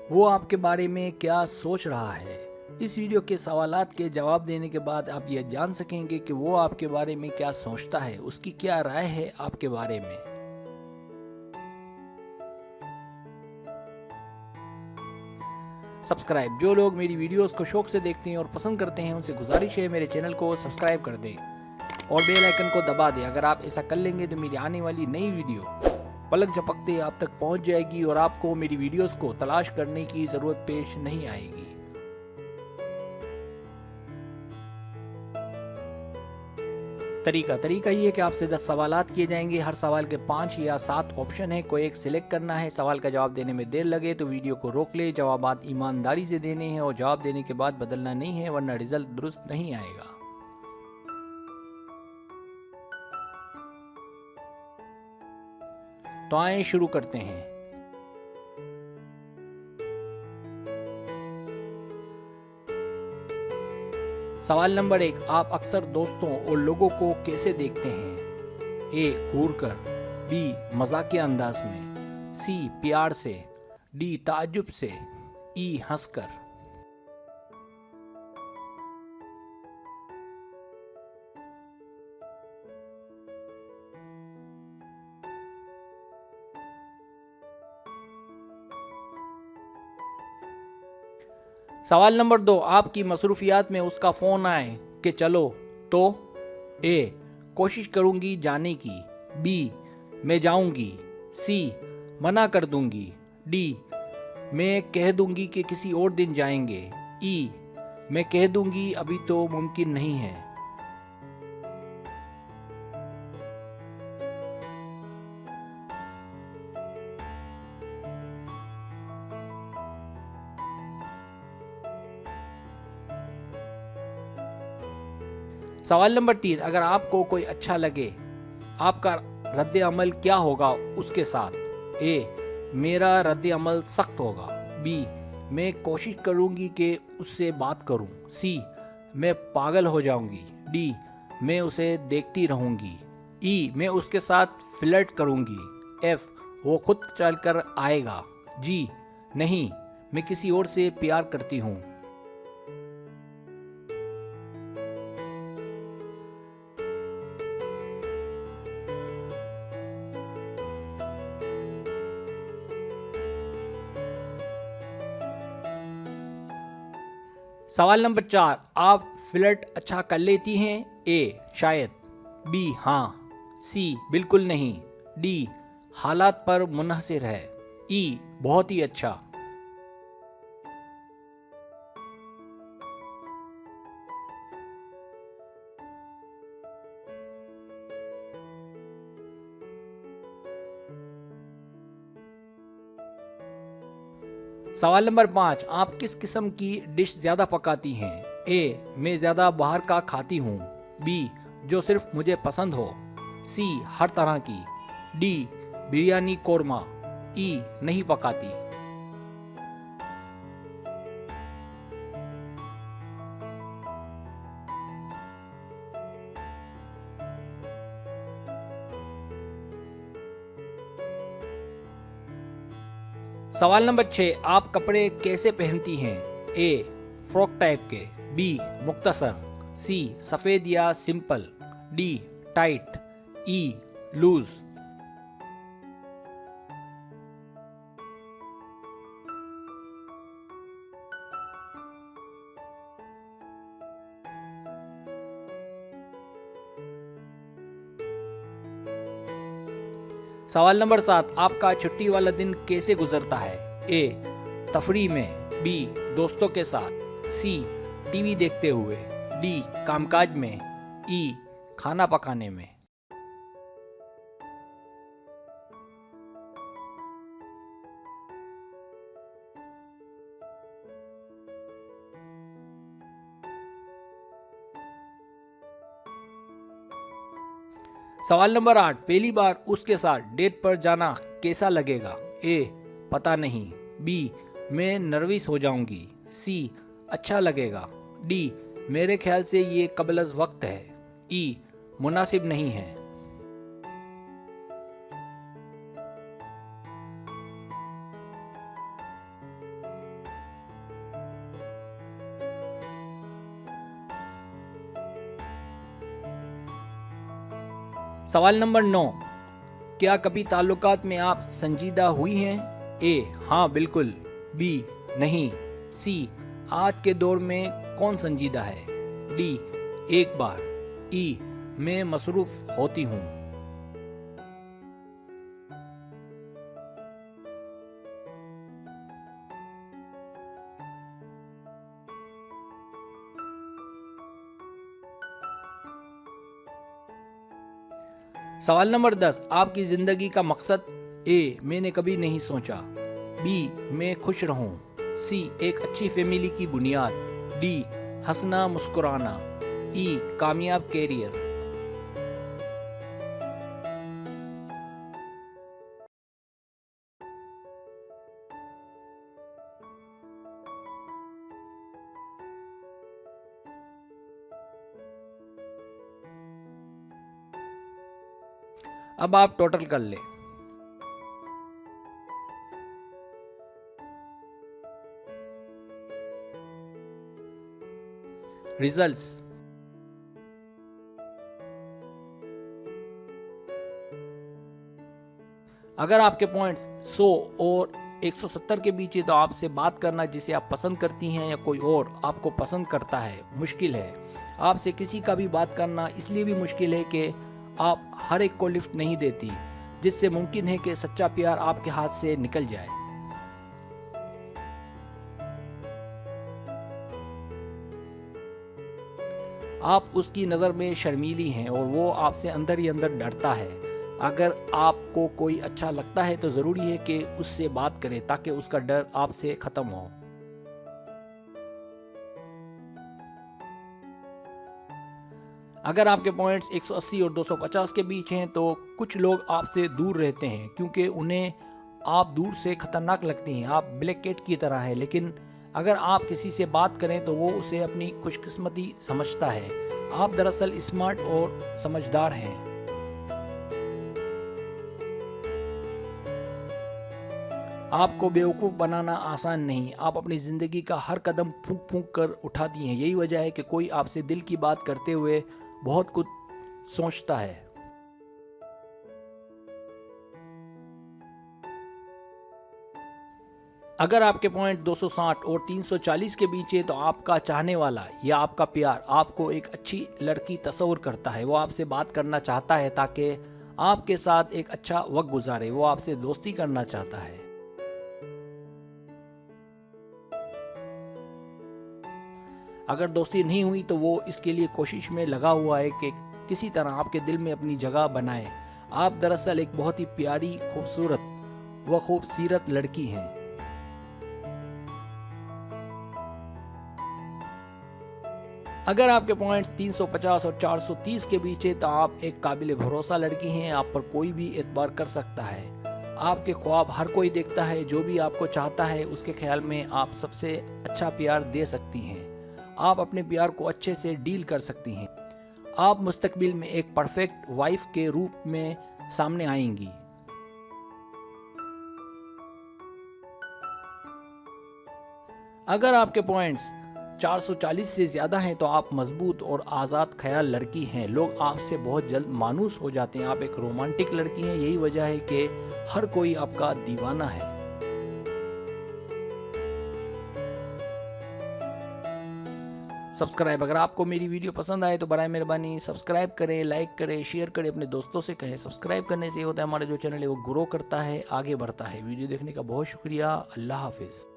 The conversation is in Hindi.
वो आपके बारे में क्या सोच रहा है। इस वीडियो के सवालात के जवाब देने के बाद आप ये जान सकेंगे कि वो आपके बारे में क्या सोचता है, उसकी क्या राय है आपके बारे में। सब्सक्राइब, जो लोग मेरी वीडियोस को शौक से देखते हैं और पसंद करते हैं उनसे गुजारिश है मेरे चैनल को सब्सक्राइब कर दें और बेल आइकन को दबा दें। अगर आप ऐसा कर लेंगे तो मेरी आने वाली नई वीडियो पलक झपकते आप तक पहुंच जाएगी और आपको मेरी वीडियोस को तलाश करने की जरूरत पेश नहीं आएगी। तरीका ये है कि आपसे 10 सवालात किए जाएंगे। हर सवाल के 5 या 7 ऑप्शन है, कोई एक सिलेक्ट करना है। सवाल का जवाब देने में देर लगे तो वीडियो को रोक ले। जवाबात ईमानदारी से देने हैं और जवाब देने के बाद बदलना नहीं है, वरना रिजल्ट दुरुस्त नहीं आएगा। तो आइए शुरू करते हैं। सवाल नंबर 1, आप अक्सर दोस्तों और लोगों को कैसे देखते हैं? ए, घूरकर, बी, मजाकिया अंदाज में, सी, प्यार से, डी, ताज्जुब से, ई, हंसकर। सवाल नंबर 2, आपकी मसरूफियात में उसका फोन आए कि चलो तो? ए, कोशिश करूंगी जाने की, बी, मैं जाऊंगी, सी, मना कर दूंगी, डी, मैं कह दूंगी कि किसी और दिन जाएंगे, ई, मैं कह दूंगी अभी तो मुमकिन नहीं है। सवाल नंबर 3, अगर आपको कोई अच्छा लगे, आपका रद्द अमल क्या होगा उसके साथ? ए, मेरा रद्द अमल सख्त होगा, बी, मैं कोशिश करूंगी कि उससे बात करूं, सी, मैं पागल हो जाऊंगी, डी, मैं उसे देखती रहूंगी, ई, मैं उसके साथ फ्लर्ट करूंगी, एफ, वो खुद चलकर आएगा, जी, नहीं, मैं किसी और से प्यार करती हूँ। सवाल नंबर 4, आप फ्लर्ट अच्छा कर लेती हैं? ए, शायद, बी, हाँ, सी, बिल्कुल नहीं, डी, हालात पर मुनहसिर है, ई, बहुत ही अच्छा। सवाल नंबर 5, आप किस किस्म की डिश ज़्यादा पकाती हैं? ए, मैं ज़्यादा बाहर का खाती हूँ, बी, जो सिर्फ मुझे पसंद हो, सी, हर तरह की, डी, बिरयानी कोरमा, ई, नहीं पकाती। सवाल नंबर 6, आप कपड़े कैसे पहनती हैं? ए, फ्रॉक टाइप के, बी, मुख्तसर, सी, सफ़ेद या सिंपल, डी, टाइट, ई, लूज। सवाल नंबर 7, आपका छुट्टी वाला दिन कैसे गुजरता है? ए, तफरी में, बी, दोस्तों के साथ, सी, टीवी देखते हुए, डी, कामकाज में, ई, खाना पकाने में। सवाल नंबर 8, पहली बार उसके साथ डेट पर जाना कैसा लगेगा? ए, पता नहीं, बी, मैं नर्वस हो जाऊंगी, सी, अच्छा लगेगा, डी, मेरे ख्याल से ये कबल अज़ वक्त है, ई, मुनासिब नहीं है। सवाल नंबर 9, क्या कभी ताल्लुकात में आप संजीदा हुई हैं? ए, हाँ बिल्कुल। बी, नहीं। सी, आज के दौर में कौन संजीदा है? डी, एक बार। ई, मैं मसरूफ होती हूँ। सवाल नंबर 10, आपकी जिंदगी का मकसद? ए, मैंने कभी नहीं सोचा। बी, मैं खुश रहूं। सी, एक अच्छी फैमिली की बुनियाद। डी, हंसना मुस्कुराना। ई, कामयाब कैरियर। अब आप टोटल कर लें। रिजल्ट्स। अगर आपके पॉइंट्स 100 और 170 के बीच है तो आपसे बात करना जिसे आप पसंद करती हैं या कोई और आपको पसंद करता है मुश्किल है। आपसे किसी का भी बात करना इसलिए भी मुश्किल है कि आप हर एक को लिफ्ट नहीं देती, जिससे मुमकिन है कि सच्चा प्यार आपके हाथ से निकल जाए। आप उसकी नज़र में शर्मीली हैं और वो आपसे अंदर ही अंदर डरता है। अगर आपको कोई अच्छा लगता है तो ज़रूरी है कि उससे बात करें ताकि उसका डर आपसे ख़त्म हो। अगर आपके पॉइंट्स 180 और 250 के बीच हैं तो कुछ लोग आपसे दूर रहते हैं क्योंकि उन्हें आप दूर से खतरनाक लगती हैं। आप ब्लैक कैट की तरह है, लेकिन अगर आप किसी से बात करें तो वो उसे अपनी खुशकिस्मती समझता है। आप दरअसल स्मार्ट और समझदार हैं। आपको बेवकूफ़ बनाना आसान नहीं। आप अपनी ज़िंदगी का हर कदम फूंक फूंक कर उठाती हैं। यही वजह है कि कोई आपसे दिल की बात करते हुए बहुत कुछ सोचता है। अगर आपके पॉइंट 260 और 340 के बीच है तो आपका चाहने वाला या आपका प्यार आपको एक अच्छी लड़की तस्वर करता है। वो आपसे बात करना चाहता है ताकि आपके साथ एक अच्छा वक्त गुजारे। वो आपसे दोस्ती करना चाहता है। अगर दोस्ती नहीं हुई तो वो इसके लिए कोशिश में लगा हुआ है कि किसी तरह आपके दिल में अपनी जगह बनाए। आप दरअसल एक बहुत ही प्यारी, खूबसूरत व खूबसीरत लड़की हैं। अगर आपके पॉइंट्स 350 और 430 के बीच है तो आप एक काबिल भरोसा लड़की हैं। आप पर कोई भी एतबार कर सकता है। आपके ख्वाब हर कोई देखता है। जो भी आपको चाहता है उसके ख्याल में आप सबसे अच्छा प्यार दे सकती हैं। आप अपने प्यार को अच्छे से डील कर सकती हैं। आप मुस्तकबिल में एक परफेक्ट वाइफ के रूप में सामने आएंगी। अगर आपके पॉइंट्स 440 से ज़्यादा हैं तो आप मजबूत और आज़ाद ख्याल लड़की हैं। लोग आपसे बहुत जल्द मानूस हो जाते हैं। आप एक रोमांटिक लड़की हैं। यही वजह है कि हर कोई आपका दीवाना है। सब्सक्राइब, अगर आपको मेरी वीडियो पसंद आए तो बराए मेहरबानी सब्सक्राइब करें, लाइक करें, शेयर करें, अपने दोस्तों से कहें। सब्सक्राइब करने से होता है हमारा जो चैनल है वो ग्रो करता है, आगे बढ़ता है। वीडियो देखने का बहुत शुक्रिया। अल्लाह हाफिज़।